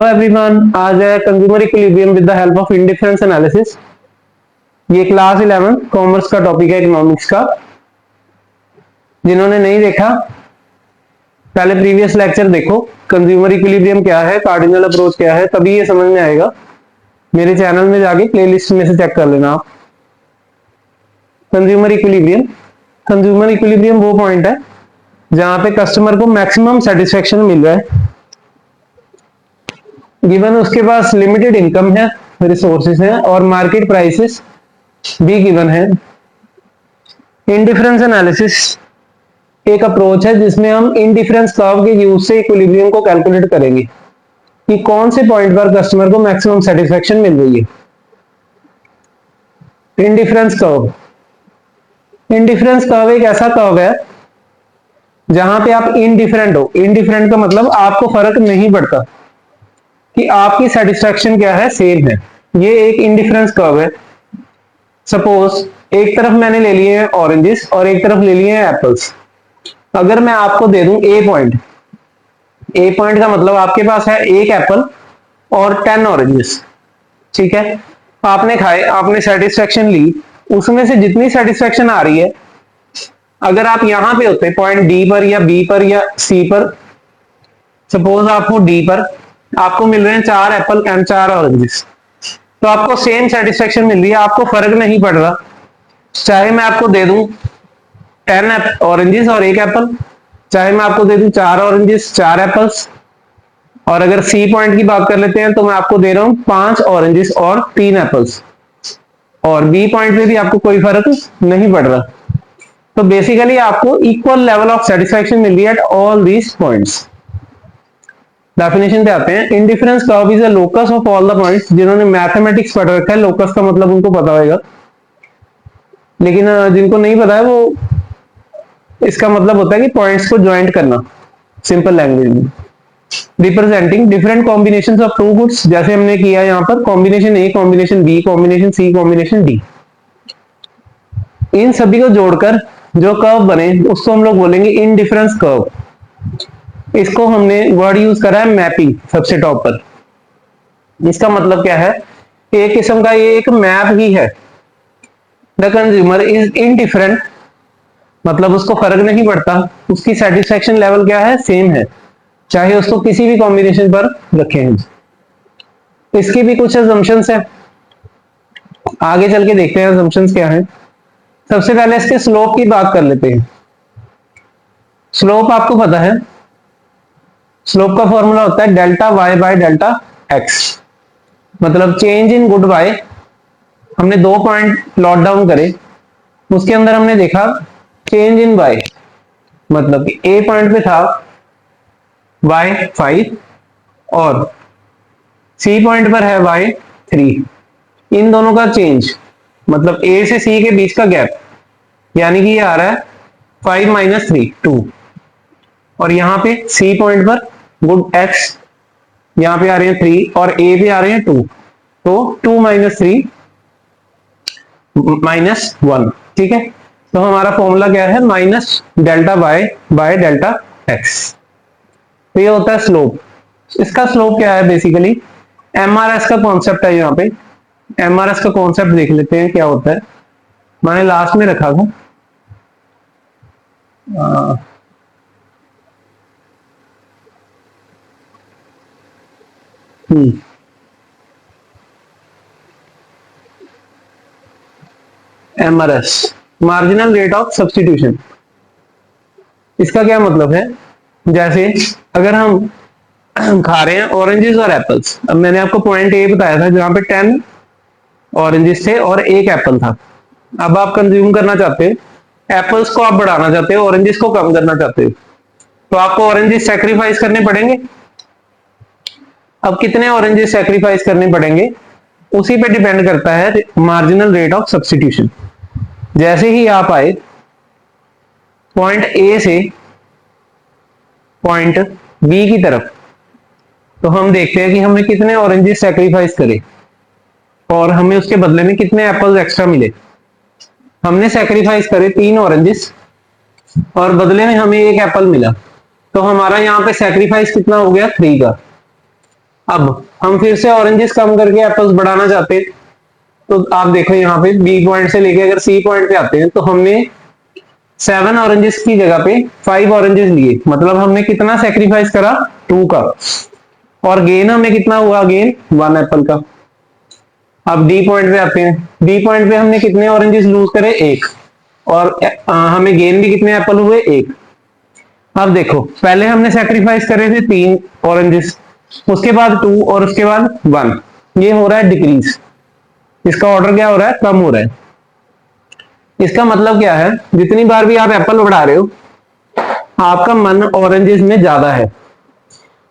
Hello everyone, आज है consumer equilibrium with the help of indifference analysis. ये class 11 commerce का टॉपिक है, इकोनॉमिक्स का। जिन्होंने नहीं देखा, पहले प्रीवियस लेक्चर देखो। कंज्यूमर इक्विलिब्रियम क्या है, कार्डिनल अप्रोच क्या है, तभी ये समझ में आएगा। मेरे चैनल में जाके प्लेलिस्ट में से चेक कर लेना आप। कंज्यूमर इक्विलिब्रियम, कंज्यूमर इक्विलिब्रियम वो पॉइंट है जहां पे कस्टमर को मैक्सिमम सेटिस्फेक्शन मिल रहा है। गिवन उसके पास लिमिटेड इनकम है, रिसोर्सेज हैं और मार्केट प्राइसेस भी गिवन है। इंडिफरेंस एनालिसिस एक अप्रोच है जिसमें हम इंडिफरेंस कर्व के यूज से इक्विलिब्रियम को कैलकुलेट करेंगे कि कौन से पॉइंट पर कस्टमर को मैक्सिमम सेटिस्फेक्शन मिल रही है। इंडिफरेंस कर्व, इंडिफरेंस कर्व एक ऐसा कर्व है जहां पे आप इनडिफरेंट हो। इनडिफरेंट का मतलब आपको फर्क नहीं पड़ता कि आपकी सेटिस्फेक्शन क्या है, सेम है। ये एक इंडिफरेंस कर्व है। सपोज एक तरफ मैंने ले लिए हैं ऑरेंजेस और एक तरफ ले लिए हैं एप्पल्स। अगर मैं आपको दे दूं ए पॉइंट, ए पॉइंट का मतलब आपके पास है एक एप्पल और 10 ऑरेंजेस। ठीक है, आपने खाए, आपने सेटिस्फेक्शन ली, उसमें से जितनी सेटिस्फेक्शन आ रही है, अगर आप यहां पे होते पॉइंट डी पर या बी पर या सी पर, सपोज आपको डी पर आपको मिल रहे हैं 4 एप्पल एंड 4 ऑरेंजेस, तो आपको सेम सेटिस्फेक्शन मिल रही है, आपको फर्क नहीं पड़ रहा। चाहे मैं आपको दे दूं 10 ऑरेंजेस और एक एप्पल, चाहे मैं आपको दे दूं 4 ऑरेंजेस 4 एप्पल्स, और अगर सी पॉइंट की बात कर लेते हैं तो मैं आपको दे रहा हूं 5 ऑरेंजेस और 3 एप्पल्स, और बी पॉइंट में भी आपको कोई फर्क नहीं पड़ रहा। तो बेसिकली आपको इक्वल लेवल ऑफ सेटिस्फेक्शन मिल रही है at all these points. Definition पे आते हैं। Indifference curve is a locus of all the points. जिन्होंने मैथमेटिक्स पढ़ रखा है, लोकस का मतलब उनको पता होगा, लेकिन जिनको नहीं पता है वो, इसका मतलब होता है कि पॉइंट्स को ज्वाइंट करना, सिंपल लैंग्वेज में। Representing different combinations of two goods, जैसे हमने किया यहाँ पर, combination A, combination B, combination C, combination D. इन सभी को जोड़कर जो कर्व बने उसको हम लोग बोलेंगे इनडिफरेंस कर्व। इसको हमने वर्ड यूज करा है मैपिंग, सबसे टॉप पर। इसका मतलब क्या है, एक किस्म का ये एक मैप ही है। द कंज्यूमर इज इनडिफरेंट, मतलब उसको फर्क नहीं पड़ता, उसकी सेटिस्फेक्शन लेवल क्या है, सेम है, चाहे उसको किसी भी कॉम्बिनेशन पर रखें हैं। इसकी भी कुछ असम्पशंस है, आगे चल के देखते हैं असम्पशंस क्या है। सबसे पहले इसके स्लोप की बात कर लेते हैं। स्लोप आपको पता है, स्लोप का फॉर्मूला होता है delta Y by delta X, मतलब चेंज इन गुड वाई। हमने 2 पॉइंट प्लॉट डाउन करे, उसके अंदर हमने देखा चेंज इन वाई, मतलब कि ए पॉइंट पे था वाई 5 और सी पॉइंट पर है वाई 3। इन दोनों का चेंज, मतलब ए से सी के बीच का गैप, यानी कि ये आ रहा है 5 माइनस 3 2, और यहां पे सी पॉइंट पर गुड एक्स, यहां पे आ रहे हैं 3 और ए पे आ रहे हैं 2, तो 2 माइनस 3 माइनस 1। ठीक है, तो हमारा फॉर्मूला क्या है, minus delta Y by delta X. तो ये होता है स्लोप। इसका स्लोप क्या है, बेसिकली एमआरएस का कॉन्सेप्ट है। यहाँ पे एमआरएस का कॉन्सेप्ट देख लेते हैं क्या होता है, मैंने लास्ट में रखा था। MRS, marginal rate of substitution. इसका क्या मतलब है, जैसे अगर हम खा रहे हैं ऑरेंजेस और एप्पल्स, अब मैंने आपको पॉइंट ए बताया था जहां पे 10 ऑरेंजेस थे और एक एप्पल था। अब आप कंज्यूम करना चाहते हो, एप्पल्स को आप बढ़ाना चाहते हो, ऑरेंजेस को कम करना चाहते हो, तो आपको ऑरेंजेस सेक्रीफाइस करने पड़ेंगे। अब कितने ऑरेंजेस सेक्रीफाइस करने पड़ेंगे, उसी पे डिपेंड करता है मार्जिनल रेट ऑफ सब्स्टिट्यूशन। जैसे ही आप आए पॉइंट ए से पॉइंट बी की तरफ, तो हम देखते हैं कि हमने कितने ऑरेंजेस सेक्रीफाइस करे और हमें उसके बदले में कितने एप्पल्स एक्स्ट्रा मिले। हमने सेक्रीफाइस करे 3 ऑरेंजेस और बदले में हमें एक एप्पल मिला, तो हमारा यहाँ पे सेक्रीफाइस कितना हो गया, 3 का। अब हम फिर से ऑरेंजेस कम करके एप्पल्स बढ़ाना चाहते हैं, तो आप देखो यहाँ पे बी पॉइंट से लेके अगर सी पॉइंट पे आते हैं तो हमने 7 ऑरेंजेस की जगह पे 5 ऑरेंजेस लिए, मतलब हमने कितना सेक्रीफाइस करा, 2 का। और गेन हमें कितना हुआ, गेन 1 एप्पल का। अब डी पॉइंट पे आते हैं, डी पॉइंट पे हमने कितने ऑरेंजेस लूज करे, 1। और हमें गेन भी कितने एप्पल हुए, 1। अब देखो पहले हमने सेक्रीफाइस करे थे 3 ऑरेंजेस, उसके बाद 2 और उसके बाद 1। ये हो रहा है डिक्रीज, इसका ऑर्डर क्या हो रहा है, कम हो रहा है। इसका मतलब क्या है, जितनी बार भी आप एप्पल बढ़ा रहे हो आपका मन ऑरेंजेस में ज्यादा है,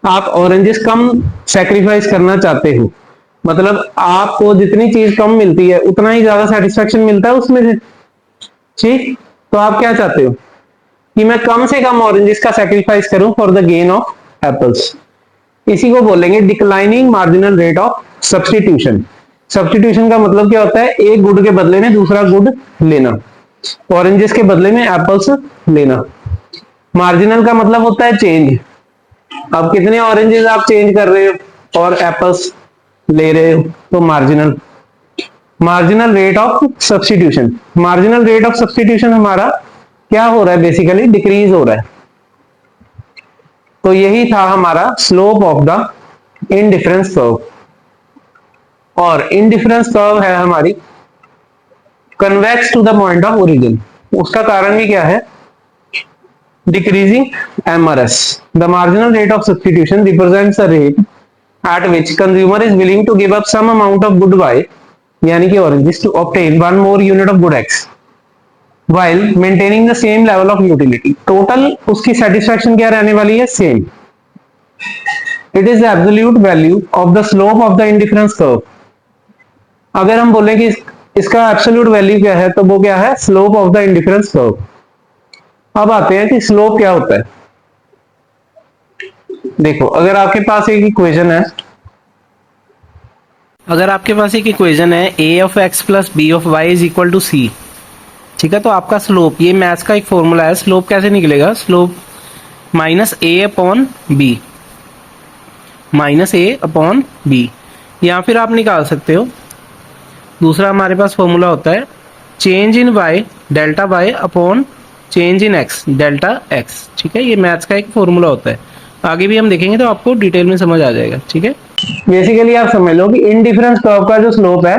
आप ऑरेंजेस कम सेक्रीफाइस करना चाहते हो। मतलब आपको जितनी चीज कम मिलती है उतना ही ज्यादा सेटिस्फेक्शन मिलता है उसमें से। ठीक, तो आप क्या चाहते हो कि मैं कम से कम ऑरेंजेस का सेक्रीफाइस करूं for the gain of apples. इसी को बोलेंगे declining marginal rate of substitution. Substitution का मतलब क्या होता है, एक गुड के बदले में दूसरा गुड लेना, ऑरेंजेस के बदले में एप्पल्स लेना। मार्जिनल का मतलब होता है चेंज, अब कितने ऑरेंजेस आप चेंज कर रहे हो और एप्पल्स ले रहे हो, तो marginal. Marginal rate of substitution, marginal rate of substitution हमारा क्या हो रहा है, बेसिकली डिक्रीज हो रहा है। तो यही था हमारा slope of the indifference curve. और इनडिफरेंस कर्व है हमारी convex to the point of origin. उसका कारण भी क्या है, decreasing MRS. The marginal rate of substitution represents the rate at which consumer is willing to give up some amount of good Y, यानी कि oranges, to obtain one more unit of good X, while maintaining the same level of utility. Total उसकी satisfaction क्या रहने वाली है, same. It is the absolute value of the slope of the indifference curve. अगर हम बोलें कि इसका absolute value क्या है, तो वो क्या है, slope of the indifference curve. अब आते हैं कि स्लोप क्या होता है। देखो अगर आपके पास एक इक्वेशन है, A of X plus B of Y is equal to C, ठीक है, तो आपका स्लोप, ये मैथ्स का एक फॉर्मूला है, स्लोप कैसे निकलेगा, स्लोप माइनस ए अपॉन बी, माइनस ए अपॉन बी। या फिर आप निकाल सकते हो, दूसरा हमारे पास फॉर्मूला होता है change in Y delta Y upon change in X delta X, ठीक है, ये मैथ्स का एक फॉर्मूला होता है। आगे भी हम देखेंगे तो आपको डिटेल में समझ आ जाएगा, ठीक है। बेसिकली आप समझ लो कि इनडिफरेंस कर्व का जो स्लोप है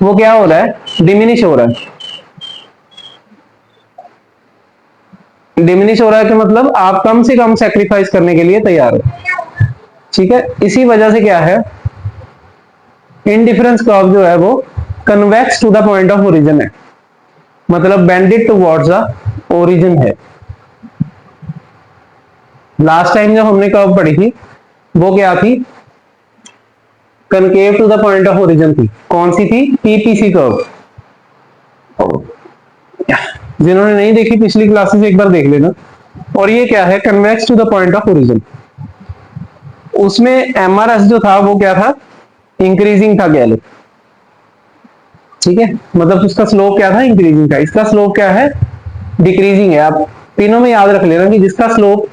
वो क्या हो रहा है, डिमिनिश हो रहा है। डिमिनिश हो रहा है कि मतलब आप कम से कम सेक्रीफाइस करने के लिए तैयार हो, ठीक है। इसी वजह से क्या है, इनडिफरेंस कर्व जो है वो convex to the point of origin है, मतलब बेंडेड टुवर्ड्स द ओरिजिन है। लास्ट टाइम जब हमने कर्व पढ़ी थी वो क्या थी, concave to the point of origin थी। कौन सी थी, पीपीसी कर्व। जिन्होंने नहीं देखी पिछली क्लासेस एक बार देख लेना। और ये क्या है, convex to the point of origin. उसमें एमआरएस जो था वो क्या था, इंक्रीजिंग था, कह लो, ठीक है, मतलब उसका स्लोप क्या था, इंक्रीजिंग था। इसका स्लोप क्या है, डिक्रीजिंग है। आप तीनों में याद रख लेना कि जिसका स्लोप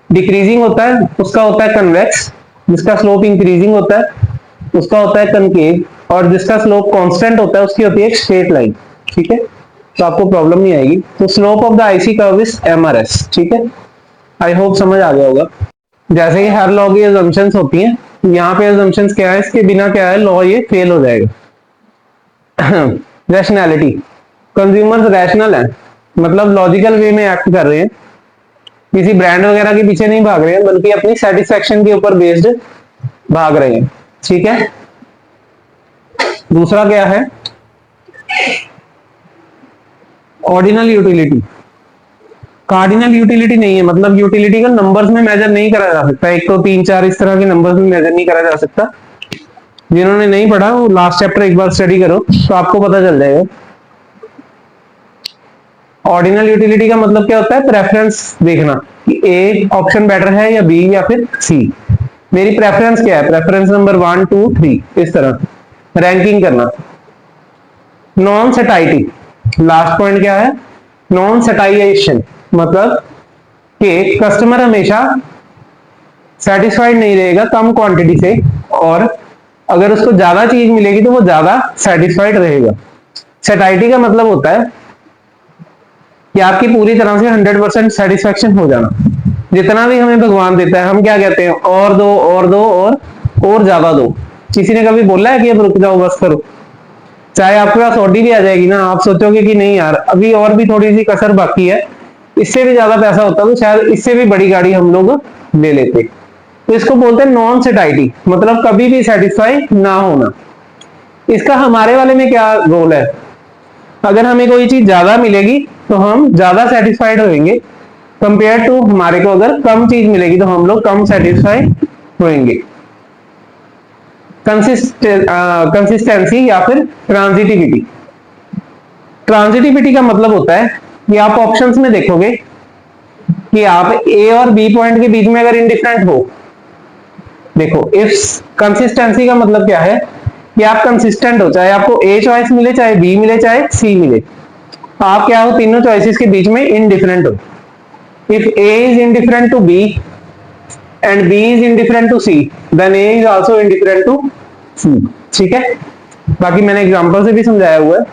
डिक्रीजिंग होता है उसका होता है कन्वेक्स, जिसका स्लोप इंक्रीजिंग होता है उसका होता है कनकेव, और जिसका स्लोप कांस्टेंट होता है उसकी होती है एक स्ट्रेट लाइन, ठीक है, तो आपको प्रॉब्लम नहीं आएगी। तो slope of the IC curve is MRS, ठीक है। आई होप समझ आ गया होगा। जैसे कि हर लॉ की अजम्पशंस होती हैं, यहाँ पे अजम्पशंस क्या है, इसके बिना क्या है, लॉ ये फेल हो जाएगा। रैशनैलिटी, कंज्यूमर्स रैशनल है, मतलब लॉजिकल वे में एक्ट कर रहे हैं, किसी ब्रांड वगैरह के पीछे नहीं भाग रहे हैं, बल्कि अपनी सेटिस्फेक्शन के ऊपर बेस्ड भाग रहे हैं, ठीक है। दूसरा क्या है, ऑर्डिनल यूटिलिटी। कार्डिनल यूटिलिटी नहीं है, मतलब यूटिलिटी का नंबर्स में मेजर नहीं करा जा सकता, 1 2 3 4 इस तरह के नंबर्स में मेजर नहीं करा जा सकता। जिन्होंने नहीं पढ़ा वो लास्ट चैप्टर एक बार स्टडी करो तो आपको पता चल जाएगा। ऑर्डिनल यूटिलिटी का मतलब क्या होता है, प्रेफरेंस देखना कि ए ऑप्शन बेटर है या बी या फिर सी। मेरी प्रेफरेंस क्या है, प्रेफरेंस नंबर 1 2 3, इस तरह रैंकिंग करना। नॉन सेटाइटी, लास्ट पॉइंट क्या है, नॉन सेटाइएशन, मतलब कि कस्टमर हमेशा सेटिस्फाइड नहीं रहेगा कम क्वांटिटी से, और अगर उसको ज्यादा चीज मिलेगी तो वो ज्यादा सेटिस्फाइड रहेगा। सेटाइटी का मतलब होता है कि आपकी पूरी तरह से 100% सेटिस्फेक्शन हो जाना। जितना भी हमें भगवान देता है हम क्या कहते हैं, और दो और दो और ज्यादा दो। किसी ने कभी बोला है कि अब रुक जाओ बस करो? चाहे आपके पास ऑडी भी आ जाएगी ना, आप सोचोगे कि नहीं यार अभी और भी थोड़ी सी कसर बाकी है, इससे भी ज्यादा पैसा होता तो शायद इससे भी बड़ी गाड़ी हम लोग ले लेते। तो इसको बोलते हैं नॉन सेटाइटी, मतलब कभी भी सेटिस्फाई ना होना। इसका हमारे वाले में क्या रोल है? अगर हमें कोई चीज ज्यादा मिलेगी तो हम ज्यादा सेटिस्फाइड होंगे, कंपेयर टू हमारे को अगर कम चीज मिलेगी तो हम लोग कम सेटिस्फाइड होंगे। कंसिस्टेंसी या फिर ट्रांजिटिविटी। ट्रांजिटिविटी का मतलब होता है कि आप ऑप्शंस में देखोगे कि आप ए और बी पॉइंट के बीच में अगर इंडिफरेंट हो, देखो इफ कंसिस्टेंसी का मतलब क्या है कि आप कंसिस्टेंट हो, चाहे आपको ए चॉइस मिले, चाहे बी मिले, चाहे सी मिले, आप क्या हो, तीनों चॉइसेस के बीच में इंडिफरेंट हो। If A is indifferent to B and B is indifferent to C, then A is also indifferent to C. ठीक है, बाकी मैंने एग्जांपल से भी समझाया हुआ है।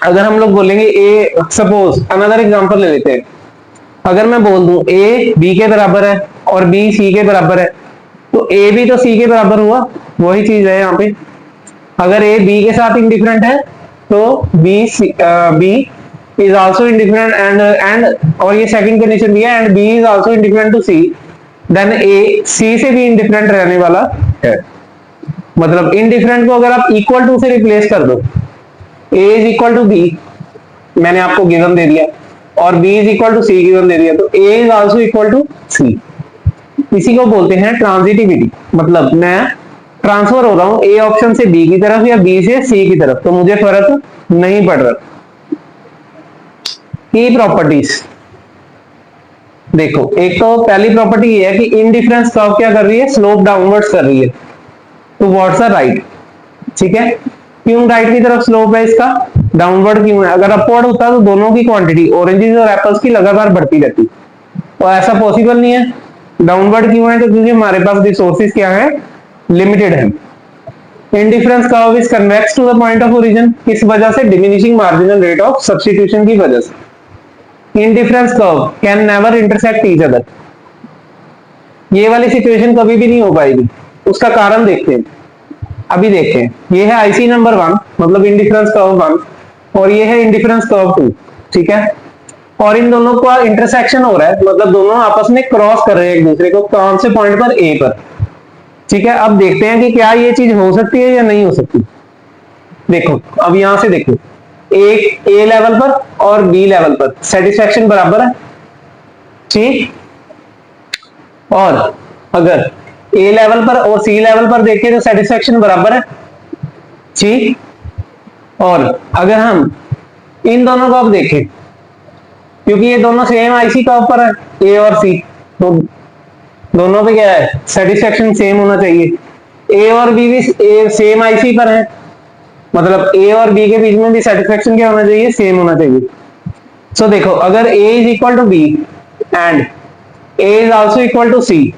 अगर हम लोग बोलेंगे ए, सपोज अनदर एग्जांपल ले लेते हैं, अगर मैं बोल दूं ए बी के बराबर है और बी सी के बराबर है, तो ए भी तो सी के बराबर हुआ, वही चीज है यहाँ पे। अगर ए बी के साथ इंडिफरेंट है तो B is also indifferent and और ये सेकंड कंडीशन भी है, and B is also indifferent to C, then A C से भी इंडिफरेंट रहने वाला है। मतलब इंडिफरेंट को अगर आप इक्वल टू से रिप्लेस कर दो, A is equal to B मैंने आपको गिवन दे दिया, और B is equal to C given दे दिया, तो A is also equal to C. इसी को बोलते हैं ट्रांजिटिविटी। मतलब मैं ट्रांसफर हो रहा हूं ए ऑप्शन से बी की तरफ या बी से सी की तरफ, तो मुझे फर्क नहीं पड़ रहा। की प्रॉपर्टीज देखो, एक तो पहली प्रॉपर्टी ये है कि इंडिफरेंस कर्व क्या कर रही है, स्लोप डाउनवर्ड्स कर रही है। तो व्हाट्स अ राइट? ठीक है, क्यों राइट की तरफ स्लोप है इसका, डाउनवर्ड क्यों है? अगर अपवर्ड होता तो दोनों की क्वांटिटी ऑरेंजेस और एप्पल्स की लगातार बढ़ती रहती, और ऐसा पॉसिबल नहीं है। डाउनवर्ड क्यों है? तो क्योंकि हमारे पास रिसोर्सेज क्या है, लिमिटेड है। Indifference curve is convex to the point of origin, किस वजह से? Diminishing marginal rate of substitution की वजह से। Indifference curve can never intersect each other, ये वाली सिचुएशन कभी भी नहीं हो पाएगी। उसका कारण देखते हैं, अभी देखते हैं। ये है आईसी नंबर 1, मतलब इंडिफरेंस कर्व 1, और ये है इंडिफरेंस कर्व 2। ठीक है, और इन दोनों का इंटरसेक्शन हो रहा है, मतलब दोनों आपस में क्रॉस कर रहे हैं एक दूसरे को, कौन से पॉइंट पर, ए पर। ठीक है, अब देखते हैं कि क्या ये चीज हो सकती है या नहीं हो सकती। देखो अब यहां से देखो, एक ए लेवल पर और बी लेवल पर सेटिस्फेक्शन बराबर है। ठीक, और अगर ए लेवल पर और सी लेवल पर देखें तो सेटिस्फेक्शन बराबर है। ठीक, और अगर हम इन दोनों को अब देखें, क्योंकि ये दोनों सेम आईसी का ऊपर है, ए और सी, तो दोनों पे क्या है, सेटिस्फेक्शन सेम होना चाहिए। ए और बी भी सेम आईसी पर है, मतलब ए और बी के बीच में भी सेटिस्फेक्शन क्या होना चाहिए, सेम होना चाहिए। सो देखो, अगर A is equal to B and A is also equal to C,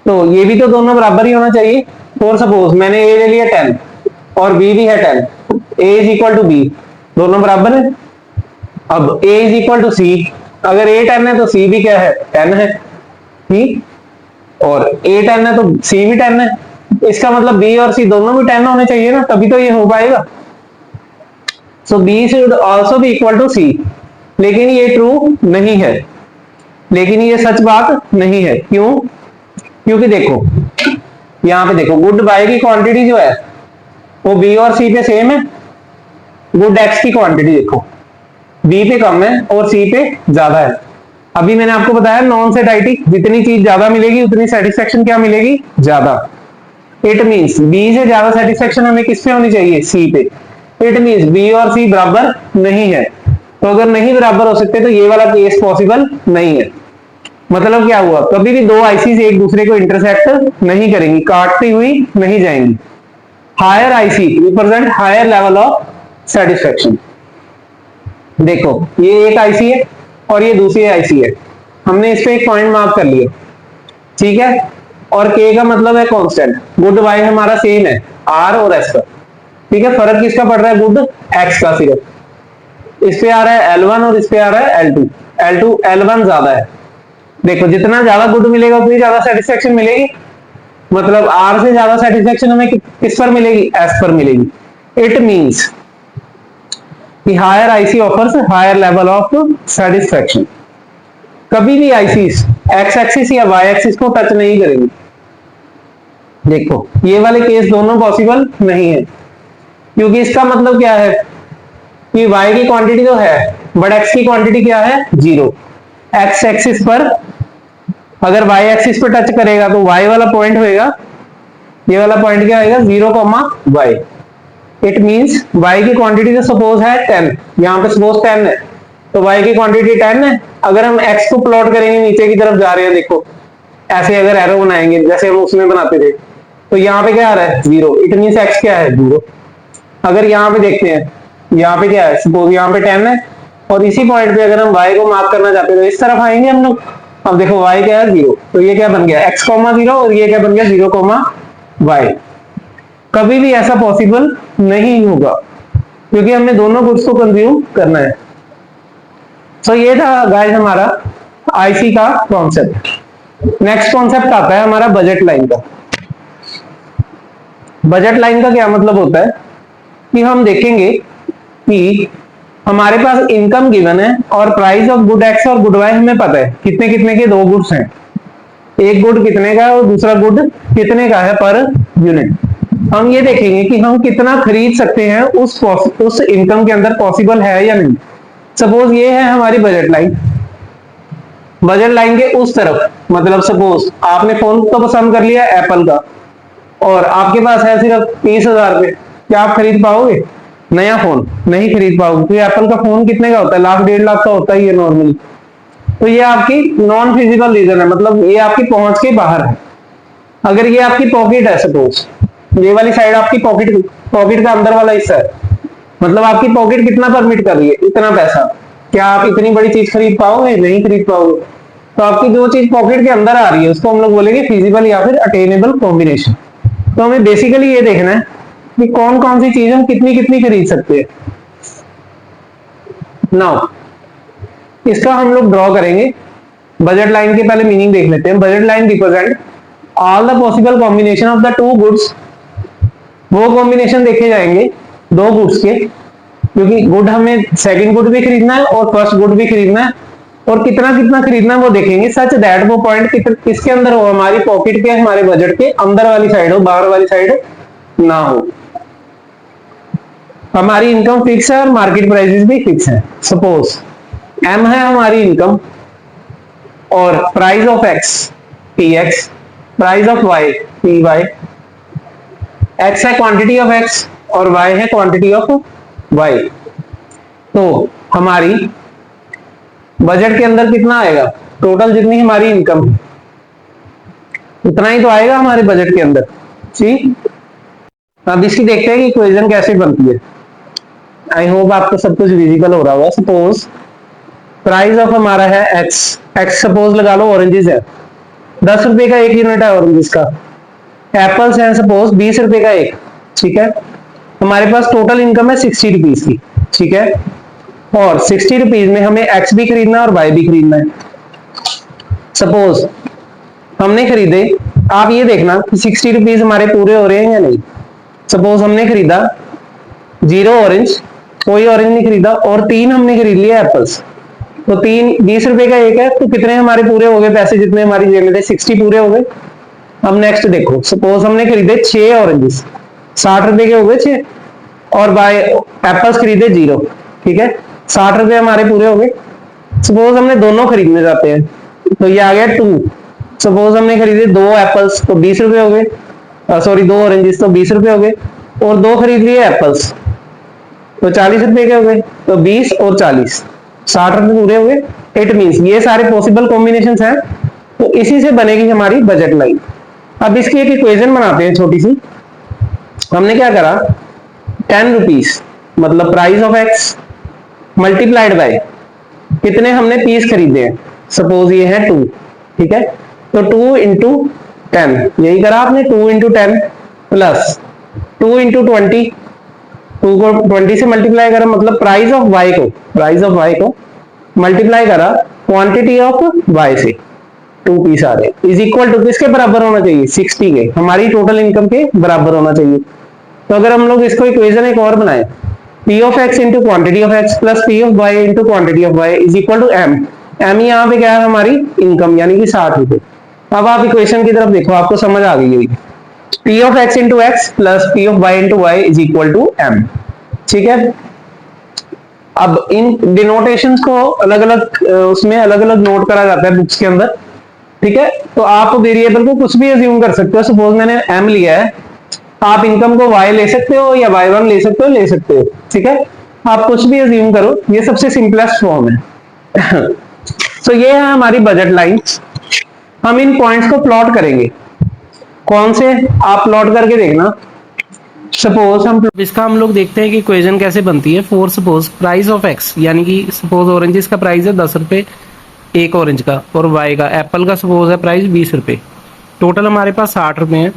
तो ये भी तो दोनों बराबर ही होना चाहिए। फॉर सपोज मैंने ए ले लिया 10 और बी भी है 10, ए इज इक्वल टू बी, दोनों बराबर है। अब ए इज इक्वल टू सी, अगर ए 10 है तो सी भी क्या है, 10 है। ठीक, और ए 10 है तो सी भी 10 है, इसका मतलब बी और सी दोनों भी 10 होने चाहिए ना, तभी तो ये हो पाएगा। So B should also be equal to C, लेकिन ये ट्रू नहीं है, लेकिन ये सच बात नहीं है। क्यों? क्योंकि देखो यहां पे देखो, गुड बाय की क्वांटिटी जो है वो बी और सी पे सेम है। गुड एक्स की क्वांटिटी देखो, बी पे कम है और सी पे ज्यादा है। अभी मैंने आपको बताया नॉन सेटाइटी, जितनी चीज ज्यादा मिलेगी उतनी सेटिस्फेक्शन क्या मिलेगी, ज्यादा। इट मींस बी से ज्यादा सेटिस्फेक्शन हमें किस पे होनी चाहिए, सी पे। इट मींस बी और सी बराबर नहीं है, तो अगर नहीं बराबर हो सकते तो ये वाला केस पॉसिबल नहीं है। मतलब क्या हुआ, कभी भी दो आईसी एक दूसरे को इंटरसेक्ट नहीं करेंगी, काटती हुई नहीं जाएंगी। Higher IC represent higher level of satisfaction. देखो ये एक आईसी है और ये दूसरी आईसी है, हमने इस पे एक पॉइंट मार्क कर लिया, ठीक है, और k का मतलब है कांस्टेंट, गुड y हमारा सेम है r और s का, ठीक है, फर्क किसका पड़ रहा है, गुड x का, सिर्फ इस पे आ रहा है L1 और इस पे आ रहा है L2, L1 ज्यादा है, देखो जितना ज्यादा गुड मिलेगा उतनी ज्यादा सेटिस्फेक्शन मिलेगी, मतलब R से ज्यादा सेटिस्फेक्शन हमें किस पर मिलेगी, S पर मिलेगी। इट मींस कि higher IC offers higher level of satisfaction. कभी भी आईसीस एक्स एक्सिस या वाई एक्सिस को टच नहीं करेंगे, देखो ये वाले केस दोनों पॉसिबल नहीं है, क्योंकि इसका मतलब क्या है कि y की क्वांटिटी तो है बट x की क्वांटिटी क्या है, जीरो। x एक्सिस पर अगर y एक्सिस पर टच करेगा तो y वाला पॉइंट होएगा, ये वाला पॉइंट क्या होएगा, 0, y। इट मींस y की क्वांटिटी तो सपोज है 10, यहाँ पे सपोज 10 है, तो y की क्वांटिटी 10 है। अगर हम x को प्लॉट करेंगे नीचे की तरफ जा रहे हैं, देखो ऐसे अगर एरो बनाएंगे जैसे हम उसमें बनाते थे, तो यहाँ पे क्या आ रहा है, 0। इट मींस x क्या है, 0। अगर यहाँ पे देखते हैं, यहाँ पे क्या है, सपोज यहाँ पे 10 है, और इसी पॉइंट पे अगर हम y को मार्क करना चाहते हैं तो इस तरफ आएंगे हम लोग। अब देखो y क्या है, 0, तो ये क्या बन गया, x, 0, और ये क्या बन गया, 0, y। कभी भी ऐसा पॉसिबल नहीं होगा, क्योंकि हमें दोनों गुड्स को कंज्यूम करना है। सो ये था गाइस हमारा आईसी का कॉन्सेप्ट। नेक्स्ट कॉन्सेप्ट आता है हमारा बजट लाइन का। बजट लाइन का क्या मतलब होता है कि हम देखेंगे कि हमारे पास इनकम गिवन है और प्राइस ऑफ गुड एक्स और गुड वाई हमें पता है कितने कितने के दो गुड्स हैं, एक गुड कितने का है और दूसरा गुड कितने का है पर यूनिट। हम ये देखेंगे कि हम कितना खरीद सकते हैं उस इनकम के अंदर, पॉसिबल है या नहीं। सपोज ये है हमारी बजट लाइन, बजट लाइन के उस तरफ, मतलब सपोज आपने फोन तो पसंद कर लिया एप्पल का और आपके पास है सिर्फ 30,000 रुपए, क्या आप खरीद पाओगे नया फोन? नहीं खरीद पाओगे, क्योंकि एप्पल का फोन कितने का होता है, लाख 1.5 लाख का होता ही है नॉर्मली। तो ये आपकी नॉन फिजिकल रीजन है, मतलब ये आपकी पहुंच के बाहर है। अगर ये आपकी पॉकेट है, सपोज ये वाली साइड आपकी पॉकेट का अंदर वाला हिस्सा है, मतलब आपकी पॉकेट कितना परमिट कर रही है, इतना पैसा, क्या आप इतनी बड़ी चीज खरीद पाओगे? नहीं खरीद पाओगे। तो आपकी जो चीज पॉकेट के अंदर आ रही है उसको हम लोग बोलेंगे फिजिबल या फिर अटेनेबल कॉम्बिनेशन। तो हमें बेसिकली ये देखना है कि कौन कौन सी चीज हम कितनी कितनी खरीद सकते हैं। नाउ इसका हम लोग ड्रॉ करेंगे। बजट लाइन के पहले मीनिंग देख लेते हैं। Budget line represent all the possible combination of the two goods. वो कॉम्बिनेशन देखे जाएंगे दो गुड्स के, क्योंकि गुड हमें सेकंड गुड भी खरीदना है और फर्स्ट गुड भी खरीदना है, और कितना कितना खरीदना है वो देखेंगे, सच दैट वो पॉइंट किसके अंदर हो, हमारी पॉकेट के, हमारे बजट के अंदर वाली साइड हो, बाहर वाली साइड ना हो। हमारी इनकम फिक्स है और मार्केट प्राइसेस भी फिक्स है। सपोज एम है हमारी इनकम और price of X P X, price of Y P Y. X है क्वांटिटी ऑफ एक्स और वाई है क्वांटिटी ऑफ वाई। तो हमारी बजट के अंदर कितना आएगा, टोटल जितनी हमारी इनकम उतना ही तो आएगा हमारे बजट के अंदर। ठीक, अब इसकी देखते हैं कि इक्वेशन कैसे बनती है। आई होप आपको सब कुछ विजिबल हो रहा होगा। सपोज प्राइस ऑफ हमारा है एक्स, एक्स सपोज लगा लो ऑरेंजेस है, 10 रुपए का एक यूनिट है ऑरेंजेस का। एप्पल्स है सपोज 20 रुपए का एक, ठीक है। हमारे पास टोटल इनकम है 60 रुपीज की, ठीक है, और 60 रुपीज में हमें एक्स भी खरीदना है और वाई भी खरीदना है। सपोज हमने खरीदे, आप ये देखना कि 60 रुपीज हमारे पूरे हो रहे हैं या नहीं। सपोज हमने खरीदा 0 ऑरेंज, कोई ऑरेंज नहीं खरीदा, और 3 हमने खरीद लिया एप्पल्स। तो 3 20 रुपए का एक है, तो कितने हमारे पूरे हो गए पैसे, जितने हमारी जेब में थे 60 पूरे हो गए। अब नेक्स्ट देखो, सपोज हमने खरीदे 6 ऑरेंजेस, 60 रुपए के हो गए 6, और बाय एप्पल्स खरीदे 0, ठीक है, 60 रुपए हमारे पूरे हो गए। सपोज हमने दोनों खरीदने जाते हैं, तो ये आ गया 2। सपोज हमने खरीदे 2 एप्पल्स तो 20 रुपए हो गए, सॉरी 2 ऑरेंजेस तो 20 रुपए हो गए, और 2 खरीद लिए एप्पल्स तो 40 रुपए के हो गए। तो 20 और 40 60 रुपए पूरे हो गए। इट मींस ये सारे पॉसिबल कॉम्बिनेशंस हैं, तो इसी से बनेगी हमारी बजट लाइन। अब इसकी एक इक्वेशन बनाते हैं छोटी सी। हमने क्या करा, 10 रुपीज मतलब price of x multiplied by कितने हमने पीस खरीदे हैं, सपोज ये है 2, ठीक है, तो 2 इंटू 10 यही करा आपने, 2 इंटू 10 प्लस 2 इंटू 20, 2 को 20 से मल्टीप्लाई करा, मतलब प्राइस ऑफ y को मल्टीप्लाई करा क्वांटिटी ऑफ y से, 2 पीस आ रहे, इज इक्वल टू किसके बराबर होना चाहिए, 60 के, हमारी टोटल इनकम के बराबर होना चाहिए। तो अगर हम लोग इसको इक्वेशन एक और बनाए, p of x into quantity of x plus p of y into quantity of y is equal to m, m यहाँ पे क्या है हमारी इनकम यानी कि 60 रुपए। अब आप इक्वेशन की तरफ देखो, आपको समझ आ गई होगी, p of x into x plus p of y into y is equal to m, ठीक है। अब इन डिनोटेशंस को अलग अलग उसमें अलग अलग नोट करा जाता है बुक्स के अंदर, ठीक है। तो आप वेरिएबल को कुछ भी अज्यूम कर सकते हो, सपोज मैंने m लिया है, आप इनकम को y ले सकते हो या y1 ले सकते हो, ठीक है, आप कुछ भी अज्यूम करो, ये सबसे सिंपलेस्ट फॉर्म है। तो ये है हमारी बजट लाइन। हम इन पॉइंट्स को प्लॉट करेंगे, कौन से आप प्लॉट करके देखना, सपोज इसका हम लोग देखते हैं कि इक्वेशन कैसे बनती है। For suppose price of x, यानी कि सपोज ऑरेंजेस का प्राइस है 10 रुपए एक ऑरेंज का, और वाई का एप्पल का सपोज है प्राइस 20 रुपए, टोटल हमारे पास 60 रुपए हैं।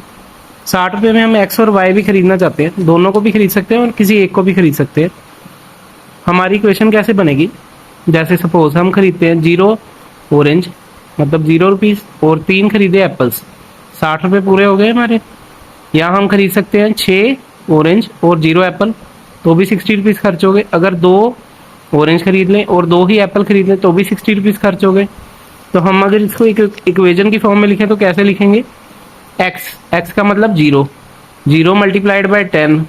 60 रुपए में हम एक्स और वाई भी खरीदना चाहते हैं, दोनों को भी खरीद सकते हैं और किसी एक को भी खरीद सकते हैं। हमारी इक्वेशन कैसे बनेगी, जैसे सपोज हम खरीदते हैं 0 ऑरेंज मतलब 0 रुपीज़ और 3 खरीदे एप्पल्स, 60 रुपये पूरे हो गए हमारे। या हम खरीद सकते हैं 6 ऑरेंज और 0 एप्पल, तो भी 60 रुपीज़ खर्च हो गए। अगर 2 ऑरेंज खरीद लें और 2 ही एप्पल खरीद लें तो भी 60 रुपीज़ खर्च हो गए। तो हम अगर इसको एक इक्वेशन की फॉर्म में लिखें तो कैसे लिखेंगे, एक्स का मतलब 0 मल्टीप्लाइड बाय 10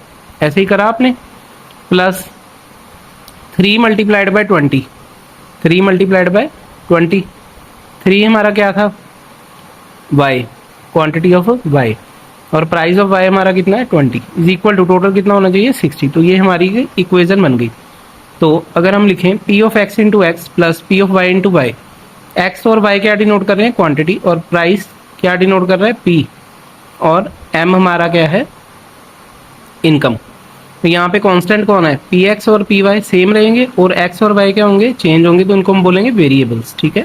ऐसे ही करा आपने, plus 3 multiplied by 20, 3 multiplied by 20, 3 हमारा क्या था y, क्वांटिटी ऑफ y, और प्राइस ऑफ y हमारा कितना है 20, इज इक्वल टू टोटल कितना होना चाहिए 60। तो ये हमारी इक्वेशन बन गई। तो अगर हम लिखें p of x into X plus p of y into Y, X और y क्या डिनोट कर रहे हैं क्वांटिटी, और प्राइस क्या डिनोट कर रहा है p, और m हमारा क्या है इनकम। तो यहाँ पे कांस्टेंट कौन है, px और py सेम रहेंगे और x और y क्या होंगे चेंज होंगे, तो इनको हम बोलेंगे वेरिएबल्स, ठीक है।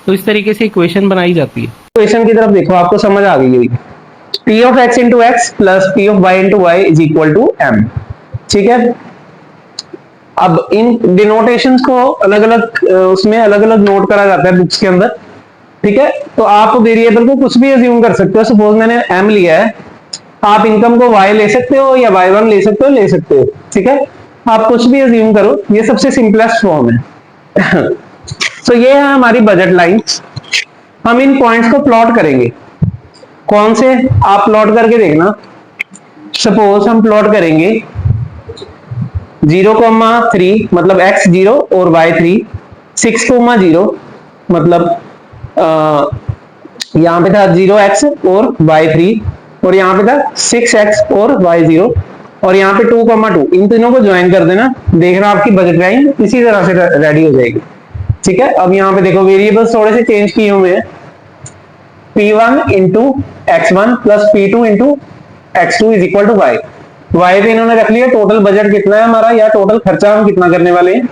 तो इस तरीके से इक्वेशन बनाई जाती है। इक्वेशन की तरफ देखो, आपको समझ आ गई होगी, p of x into X plus p of y into Y is equal to m, ठीक है। अब इन डिनोटेशंस को अलग अलग उसमें अलग अलग नोट करा जाता है बुक्स के अंदर, ठीक है। तो आप वेरिएबल को कुछ भी अज्यूम कर सकते हो, सपोज मैंने m लिया है, आप इनकम को y ले सकते हो या y1 ले सकते हो, ठीक है, आप कुछ भी अज्यूम करो, ये सबसे सिंपलेस्ट फॉर्म है। तो ये है हमारी बजट लाइन। हम इन पॉइंट्स को प्लॉट करेंगे, कौन से आप प्लॉट करके देखना, सपोज हम प्लॉट करेंगे 0,3 मतलब x 0 और y 3, 6,0 मतलब यहाँ पे था 0x और y 3, और यहाँ पे था 6x और y 0, और यहाँ पे 2,2, इन तीनों को ज्वाइन कर देना, देखना आपकी बजट लाइन इसी तरह से रेडी हो जाएगी, ठीक है। अब यहाँ पे देखो वेरिएबल्स थोड़े से चेंज किए हुए हैं, p1 into x1 plus p2 into x2 is equal to y, y पे इन्होंने रख लिया टोटल बजट कितना है हमारा, या टोटल खर्चा हम कितना करने वाले हैं,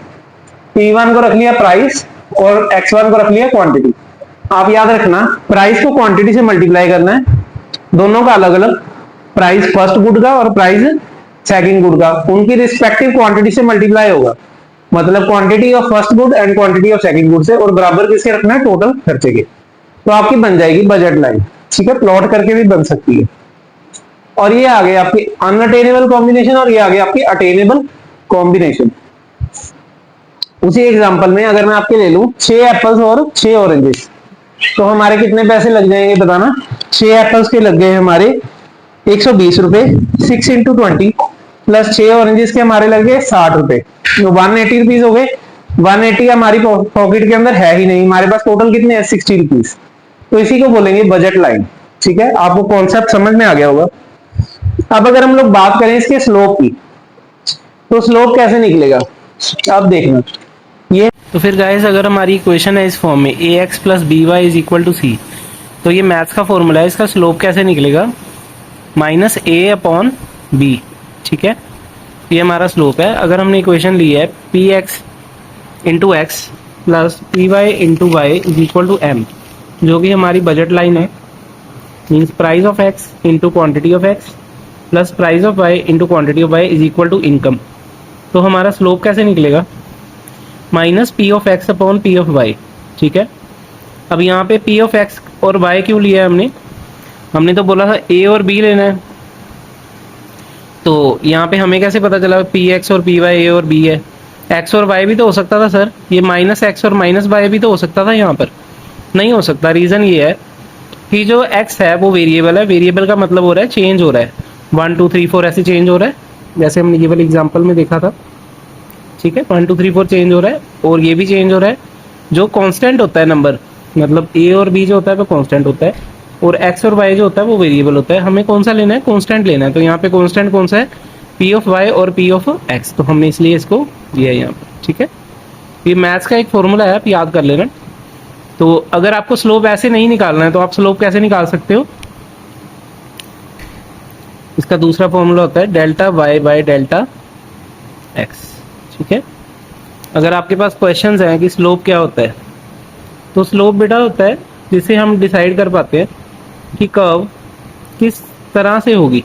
p1 को रख लिया प्राइस और x1 को रख लिया क्वांटिटी। आप याद रखना प्राइस को क्वांटिटी से मल्टीप्लाई करना है, दोनों का अलग अलग, प्राइस फर्स्ट गुड का और प्राइस सेकंड गुड का, उनकी रिस्पेक्टिव क्वांटिटी से मल्टीप्लाई होगा, मतलब quantity of first good and quantity of second good से, और बराबर किसके रखना है टोटल खर्चे के। तो आपकी बन जाएगी बजट लाइन, ठीक है, प्लॉट करके भी बन सकती है। और ये आ गए आपकी अनअटेनेबल कॉम्बिनेशन और ये आ गया आपकी अटेनेबल कॉम्बिनेशन। उसी एग्जांपल में अगर मैं आपके ले लूं 6 एप्पल्स और 6 ऑरेंजेस, तो हमारे कितने पैसे लग जाएंगे बताना। 6 एप्पल्स के लग गए हमारे 120 रुपए, 6 इंटू 20 प्लस 6 ऑरेंजेस के हमारे लग गए 60 रुपए, तो 180 रुपीज हो गए। 180 हमारी पॉकेट के अंदर है ही नहीं, हमारे पास टोटल कितने हैं 60 रुपीज, तो इसी को बोलेंगे बजट लाइन, ठीक है। आपको कॉन्सेप्ट समझ में आ गया होगा। अब अगर हम लोग बात करें इसके स्लोप की, तो स्लोप कैसे निकलेगा अब देखना ये। तो फिर गाइस अगर हमारी इक्वेशन है इस फॉर्म में ax plus B Y is equal to C, तो ये मैथ्स का फॉर्मूला है, इसका स्लोप कैसे निकलेगा माइनस a अपॉन बी, ठीक है, ये हमारा स्लोप है। अगर हमने इक्वेशन ली है P X into X plus P Y into Y is equal to M, जो कि हमारी बजट लाइन है। Means price of X into quantity of X plus price of Y into quantity of Y is equal to income. तो हमारा slope कैसे निकलेगा? Minus P of X upon P of Y. ठीक है, अब यहाँ पे पी ऑफ एक्स और वाई क्यों लिया है हमने? हमने तो बोला था ए और बी लेना है, तो यहाँ पे हमें कैसे पता चला पी एक्स और पी वाई ए और बी है? एक्स और वाई भी तो हो सकता था सर, ये माइनस एक्स और माइनस वाई भी तो हो सकता था, यहाँ पर नहीं हो सकता। रीज़न ये है कि जो एक्स है वो वेरिएबल है, वेरिएबल का मतलब हो रहा है चेंज हो रहा है, 1 2 3 4 ऐसे चेंज हो रहा है, जैसे हमने ये वाले एग्जाम्पल में देखा था। ठीक है, 1 2 3 4 चेंज हो रहा है, और ये भी चेंज हो रहा है। जो कांस्टेंट होता है नंबर, मतलब ए और बी जो होता है वो कांस्टेंट होता है, और एक्स और वाई जो होता है वो वेरिएबल होता है। हमें कौन सा लेना है? कांस्टेंट लेना है। तो यहाँ पे कांस्टेंट कौन सा है? पी ऑफ वाई और पी ऑफ एक्स, तो हमने इसलिए इसको लिया है यहाँ पर। ठीक है, ये मैथ्स का एक फॉर्मूला है, आप याद कर लेना। तो अगर आपको स्लोप ऐसे नहीं निकालना है तो आप स्लोप कैसे निकाल सकते हो? इसका दूसरा फॉर्मूला होता है delta Y by delta X. ठीक है, अगर आपके पास क्वेश्चंस हैं कि स्लोप क्या होता है, तो स्लोप बेटा होता है जिसे हम डिसाइड कर पाते हैं कि कर्व किस तरह से होगी।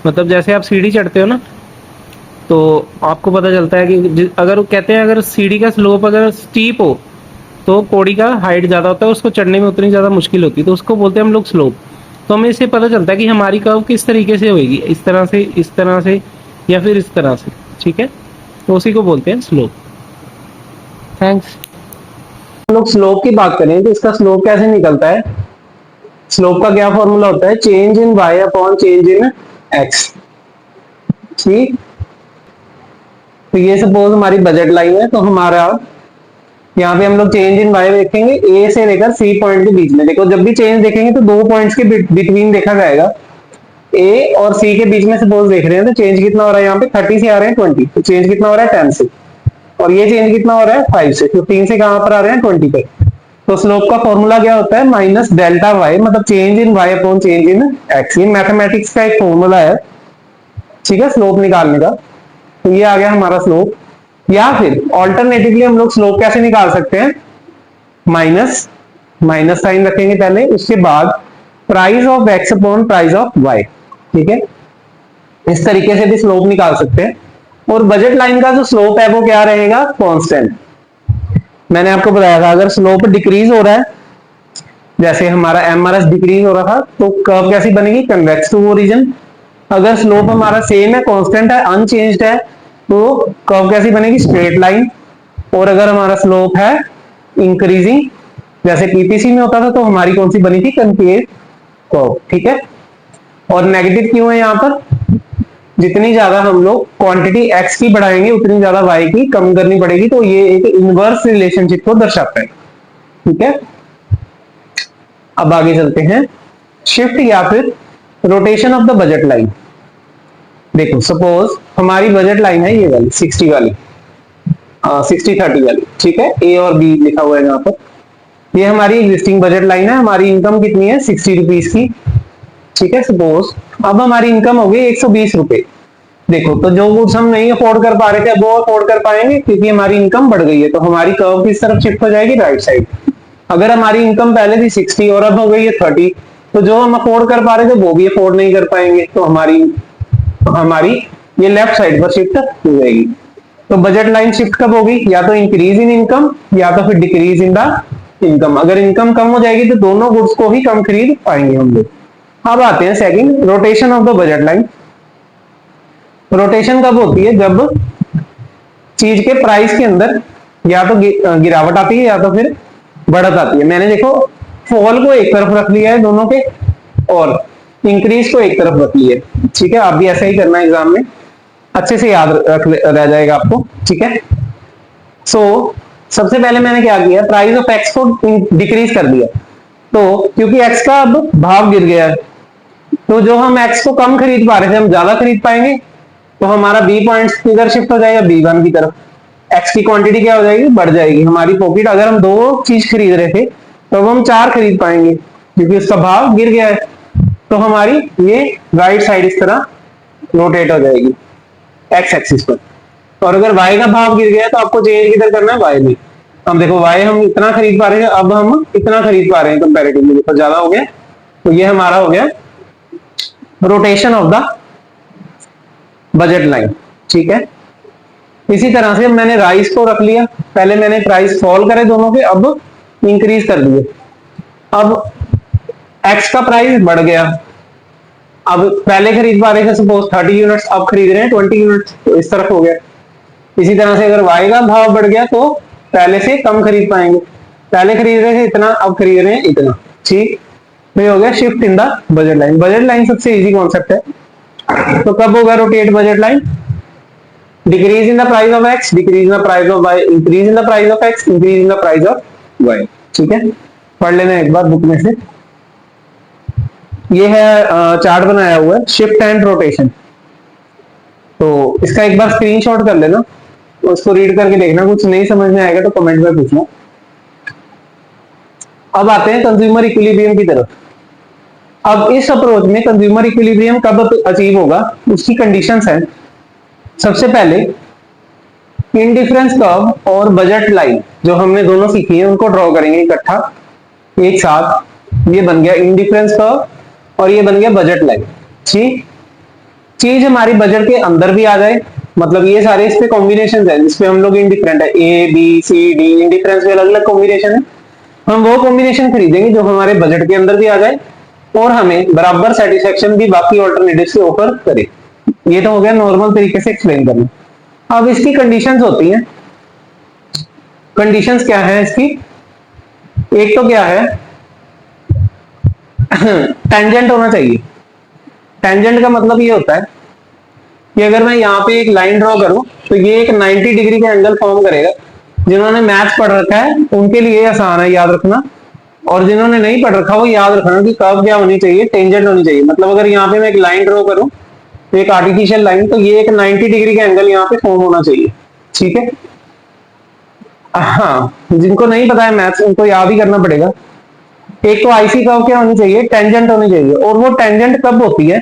मतलब जैसे आप सीढ़ी चढ़ते हो ना, तो आपको पता चलता है कि अगर कहते हैं अगर सीढ़ी का स्लोप अगर स्टीप हो तो पौड़ी का हाइट ज़्यादा होता है, उसको चढ़ने में उतनी ज़्यादा मुश्किल होती है, तो उसको बोलते हैं हम लोग स्लोप। तो हमें इससे पता चलता है कि हमारी कर्व किस तरीके से होगी, इस तरह से या फिर इस तरह से। ठीक है, तो उसी को बोलते हैं स्लोप। थैंक्स। हम लोग स्लोप की बात करें तो इसका स्लोप कैसे निकलता है? स्लोप का क्या फॉर्मूला होता है? Change in Y upon change in X. ठीक, तो ये सपोज हमारी बजट लाइन है, तो हमारा यहाँ पे हम लोग चेंज इन वाई देखेंगे ए से लेकर सी पॉइंट के बीच में। देखो जब भी चेंज देखेंगे तो दो पॉइंट्स के बिटवीन देखा जाएगा। ए और सी के बीच में सपोज देख रहे हैं तो चेंज कितना हो रहा है? यहाँ पे 30 से आ रहे हैं 20, तो चेंज कितना हो रहा है? 10 से। और ये चेंज कितना हो रहा है? 5 से। 15 से कहां पर आ रहे हैं? 20 पे। तो स्लोप का फॉर्मूला क्या होता है? माइनस डेल्टा वाई, मतलब change in Y upon change in X. ये मैथमेटिक्स का एक फॉर्मूला है, ठीक है, स्लोप निकालने का। तो ये आ गया हमारा स्लोप। या फिर ऑल्टरनेटिवली हम लोग स्लोप कैसे निकाल सकते हैं? माइनस साइन रखेंगे पहले, उसके बाद price of X upon price of Y. ठीक है, इस तरीके से भी स्लोप निकाल सकते हैं। और बजट लाइन का जो स्लोप है वो क्या रहेगा? कांस्टेंट। मैंने आपको बताया था अगर स्लोप डिक्रीज हो रहा है, जैसे हमारा एमआरएस डिक्रीज हो रहा था, तो कर्व कैसी बनेगी? Convex to origin. अगर स्लोप हमारा सेम है, कांस्टेंट है, अनचेंज्ड है, तो कर्व कैसी बनेगी? Straight line. और अगर हमारा स्लोप है इंक्रीजिंग, जैसे पीपीसी में होता था, तो हमारी कौन सी बनी थी? Concave curve. ठीक है, और नेगेटिव क्यों है यहाँ पर? जितनी ज्यादा हम लोग क्वांटिटी एक्स की बढ़ाएंगे उतनी ज्यादा वाई की कम करनी पड़ेगी, तो ये एक इनवर्स रिलेशनशिप को दर्शाता है। ठीक है, अब आगे चलते हैं। शिफ्ट या फिर rotation of the budget line. देखो सपोज हमारी बजट लाइन है ये वाली 60 वाली, 60-30 वाली। ठीक है, ए और बी लिखा हुआ है यहाँ पर। ये हमारी एग्जिस्टिंग बजट लाइन है। हमारी इनकम कितनी है? 60 रुपीज की। ठीक है, सपोज अब हमारी इनकम हो गई 120 रुपए। देखो, तो जो गुड्स हम नहीं अफोर्ड कर पा रहे थे वो अफोर्ड कर पाएंगे, क्योंकि हमारी इनकम बढ़ गई है। तो हमारी कर्व किस तरफ शिफ्ट हो जाएगी? Right side. अगर हमारी इनकम पहले थी 60 और अब हो गई है 30, तो जो हम अफोर्ड कर पा रहे थे वो भी अफोर्ड नहीं कर पाएंगे, तो हमारी ये लेफ्ट साइड पर शिफ्ट हो जाएगी। तो बजट लाइन शिफ्ट कब होगी? या तो इंक्रीज इन इनकम या तो फिर डिक्रीज इन द इनकम। अगर इनकम कम हो जाएगी तो दोनों गुड्स को ही कम खरीद पाएंगे हम लोग। अब आते हैं second, rotation of the budget line. Rotation कब होती है? जब चीज के प्राइस के अंदर या तो गिरावट आती है या तो फिर बढ़त आती है। मैंने देखो फॉल को एक तरफ रख लिया है दोनों के, और इंक्रीज को एक तरफ रख लिया है। ठीक है, आप भी ऐसा ही करना एग्जाम में, अच्छे से याद रह जाएगा आपको। ठीक है, सो सबसे पहले मैंने क्या किया? प्राइस ऑफ एक्स को डिक्रीज कर दिया। तो क्योंकि एक्स का अब भाव गिर गया है, तो जो हम एक्स को कम खरीद पा रहे थे हम ज्यादा खरीद पाएंगे। तो हमारा बी पॉइंट किधर शिफ्ट हो जाएगा? बी1 की तरफ। एक्स की क्वांटिटी क्या हो जाएगी? बढ़ जाएगी। हमारी पॉकेट, अगर हम 2 चीज खरीद रहे थे तो अब हम 4 खरीद पाएंगे, क्योंकि उसका भाव गिर गया है। तो हमारी ये राइट साइड इस तरह रोटेट हो जाएगी एक्स एक्सिस पर। और अगर वाई का भाव गिर गया तो आपको चेंज किधर करना है? वाई में। अब देखो वाई हम इतना खरीद पा रहे हैं, अब हम इतना खरीद पा रहे हैं कंपैरेटिवली, तो ज्यादा हो गया। तो ये हमारा हो गया rotation of the budget line. ठीक है, इसी तरह से मैंने राइस को रख लिया, पहले मैंने प्राइस फॉल करे दोनों के, अब इंक्रीज कर दिए। अब एक्स का प्राइस बढ़ गया, अब पहले खरीद पा रहे थे सपोज 30 यूनिट्स, अब खरीद रहे हैं 20 यूनिट्स, तो इस तरफ हो गया। इसी तरह से अगर वाई का भाव बढ़ गया तो पहले से कम खरीद पाएंगे, पहले खरीद रहे थे इतना, अब खरीद रहे हैं इतना। ठीक, तो ये हो गया shift in the budget line. Budget line सबसे इजी कॉन्सेप्ट है। तो कब होगा rotate budget line? Decrease in the price of X, decrease in the price of Y, increase in the price of X, increase in the price of Y. ठीक है, पढ़ लेना एक बार बुक में से। ये है चार्ट बनाया हुआ है शिफ्ट एंड रोटेशन, तो इसका एक बार स्क्रीनशॉट कर लेना, उसको रीड करके देखना, कुछ नहीं समझ में आएगा तो कमेंट में पूछना। अब आते हैं कंज्यूमर इक्विलिब्रियम की तरफ। अब इस अप्रोच में कंज्यूमर इक्विलिब्रियम कब अचीव होगा, उसकी कंडीशंस हैं। सबसे पहले इंडिफरेंस कर्व और बजट लाइन जो हमने दोनों सीखी है उनको ड्रॉ करेंगे इकट्ठा एक साथ। ये बन गया इंडिफरेंस कर्व और ये बन गया बजट लाइन। ठीक, चीज हमारी बजट के अंदर भी आ जाए, मतलब ये सारे इस पे कॉम्बिनेशन है जिसपे हम लोग इंडिफरेंट है, A B C D, indifference में अलग अलग कॉम्बिनेशन है। हम वो कॉम्बिनेशन खरीदेंगे जो हमारे बजट के अंदर भी आ जाए और हमें बराबर सेटिस्फेक्शन भी बाकी ऑल्टरनेटिव से ऑफर करे। ये तो हो गया नॉर्मल तरीके से एक्सप्लेन करना। अब इसकी कंडीशंस होती हैं। कंडीशंस क्या है इसकी? एक तो क्या है, टेंजेंट होना चाहिए। टेंजेंट का मतलब ये होता है कि अगर मैं यहाँ पे एक लाइन ड्रॉ करूं तो ये एक 90 डिग्री का एंगल फॉर्म करेगा। जिन्होंने मैथ्स पढ़ रखा है उनके लिए आसान है याद रखना, और जिन्होंने नहीं पढ़ रखा वो याद रखना कि कर्व क्या होनी चाहिए, टेंजेंट होनी चाहिए। मतलब अगर यहाँ पे मैं एक लाइन ड्रॉ करूं तो एक आर्टिफिशियल लाइन, तो ये एक 90 डिग्री का एंगल यहाँ पे फॉर्म होना चाहिए। ठीक है, हाँ, जिनको नहीं पता है मैथ्स उनको याद ही करना पड़ेगा। एक तो आईसी कर्व क्या होनी चाहिए, टेंजेंट होनी चाहिए। और वो टेंजेंट कब होती है?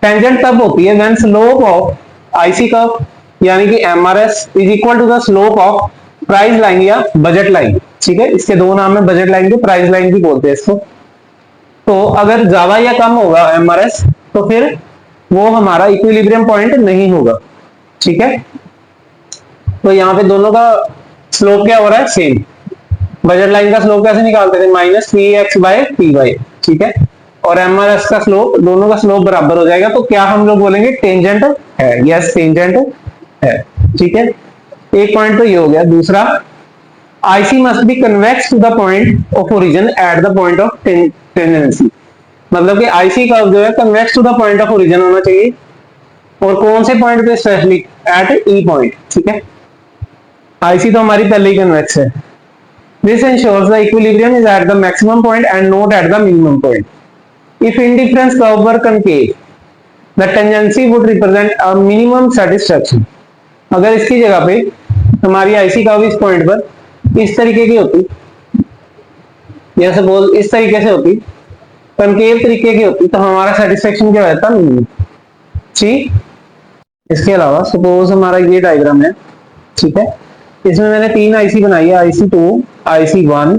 टेंजेंट तब होती है when slope of IC curve यानी कि MRS is equal to the slope of price line या बजट लाइन। ठीक है, इसके दो नाम है, बजट लाइन के प्राइस लाइन भी बोलते हैं इसको। तो अगर ज्यादा या कम होगा एमआरएस तो फिर वो हमारा इक्विलिब्रियम पॉइंट नहीं होगा। ठीक है, तो यहाँ पे दोनों का स्लोप क्या हो रहा है, सेम। बजट लाइन का स्लोप कैसे निकालते थे, -3x/ty। ठीक है, और एमआरएस का स्लोप, दोनों का स्लोप बराबर हो जाएगा, तो क्या हम लोग बोलेंगे, टेंजेंट है। यस, टेंजेंट है। ठीक है, एक पॉइंट तो ये हो गया। दूसरा, IC must be convex to the point of origin at the point of tendency. मतलब कि आईसी कर्व जो है convex to the point of origin होना चाहिए, और कौन से पॉइंट पे स्पेशली, एट ई पॉइंट। ठीक है, आईसी तो हमारी पहले ही कन्वेक्स है। This ensures the equilibrium is at the maximum point and not at the minimum point. If indifference curve were concave, the tangency would represent a minimum satisfaction. अगर इसकी जगह पे हमारी आईसी कर्व इस पॉइंट पर इस तरीके की होती, या सपोज इस तरीके से होती, कनकेव तरीके की होती, तो हमारा सेटिस्फेक्शन क्या रहता, मिनिमम। ठीक, इसके अलावा सपोज हमारा ये डायग्राम है। ठीक है, इसमें मैंने 3 आईसी बनाई है, IC2, IC1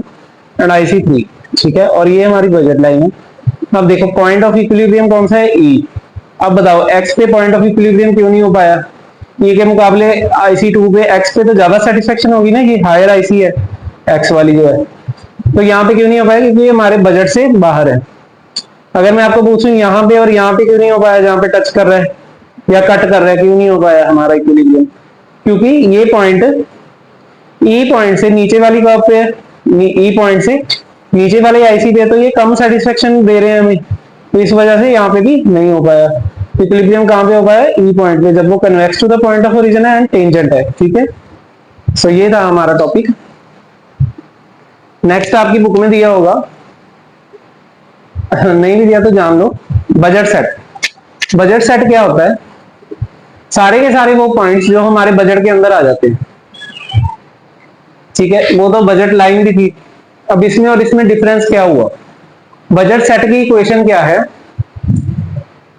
एंड IC3। ठीक है, और ये हमारी बजट लाइन है। अब देखो पॉइंट ऑफ इक्विलिब्रियम कौन सा है, E। अब बताओ एक्स पे पॉइंट ऑफ इक्विलिब्रियम क्यों नहीं हो पाया? E के मुकाबले IC2 पे एक्स पे तो ज्यादा सेटिस्फेक्शन होगी ना, ये हायर आईसी है एक्स वाली जो है, तो यहाँ पे क्यों नहीं हो पाया? क्योंकि ये हमारे बजट से बाहर है। अगर मैं आपको पूछूं यहाँ पे और यहाँ पे क्यों नहीं हो पाया, जहाँ पे टच कर रहा है या कट कर रहा है, क्यों नहीं हो पाया हमारा इक्विलिब्रियम? क्योंकि ये पॉइंट ई पॉइंट से नीचे वाली कर्व पे है, ई पॉइंट से नीचे वाले आईसी पे, तो ये कम सेटिस्फेक्शन दे रहे हैं हमें, तो इस वजह से यहाँ पे भी नहीं हो पाया। इक्विलिब्रियम कहाँ पे हो पाया, ई पॉइंट पे, जब वो convex to the point of origin है एंड टेंजेंट है। ठीक है, सो ये था हमारा टॉपिक। नेक्स्ट आपकी बुक में दिया होगा, नहीं भी दिया तो जान लो, बजट सेट। बजट सेट क्या होता है? सारे के सारे वो पॉइंट्स जो हमारे बजट के अंदर आ जाते हैं। ठीक है, वो तो बजट लाइन भी थी। अब इसमें और इसमें डिफरेंस क्या हुआ? बजट सेट की इक्वेशन क्या है,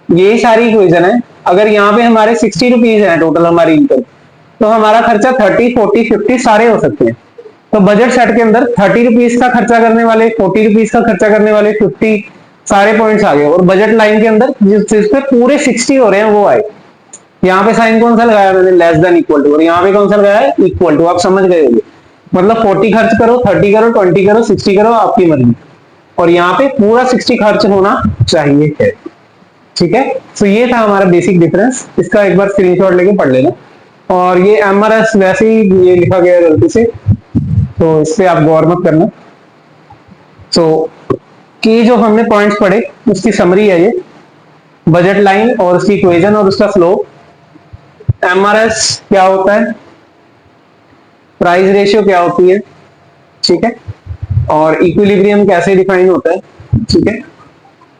ये सारी इक्वेशन है। अगर यहाँ पे हमारे 60 रुपीज है टोटल हमारी इनकम, तो हमारा खर्चा 30, 40, 50 सारे हो सकते हैं। तो बजट सेट के अंदर 30 रुपीज का खर्चा करने वाले, 40 रुपीज का खर्चा करने वाले, 50 सारे पॉइंट्स आ गए। और बजट लाइन के अंदर जिस पे पूरे 60 हो रहे हैं वो आए। यहाँ पे साइन कौन सा लगाया मैंने, लेस देन इक्वल टू, और यहाँ पे कौन सा लगाया है, इक्वल टू। आप समझ गए होंगे, मतलब 40 खर्च करो, 30 करो, 20 करो, 60 करो, आपकी मर्जी। और यहाँ पे पूरा 60 खर्च होना चाहिए है। ठीक है, तो ये था हमारा बेसिक डिफरेंस। इसका एक बार स्क्रीनशॉट लेके पढ़ लेना। और ये एमआरएस वैसे ही ये लिखा गया है गलती से, तो इस पे आप गौर मत करना। तो की जो हमने पॉइंट्स पढ़े उसकी समरी है ये, बजट लाइन और उसकी इक्वेशन और उसका स्लोप। एमआरएस क्या होता है, प्राइस रेशियो क्या होती है, ठीक है, और इक्विलिब्रियम कैसे डिफाइन होता है, ठीक है।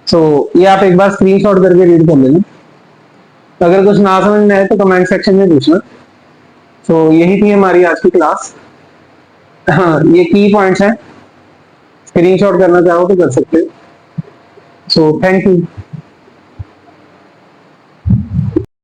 तो ये आप एक बार स्क्रीनशॉट करके रीड कर लेना। अगर कुछ ना समझ में आए तो कमेंट सेक्शन में पूछना। तो यही थी हमारी आज की क्लास। हाँ, ये की पॉइंट्स हैं, स्क्रीनशॉट करना चाहो तो कर सकते हो। So thank you.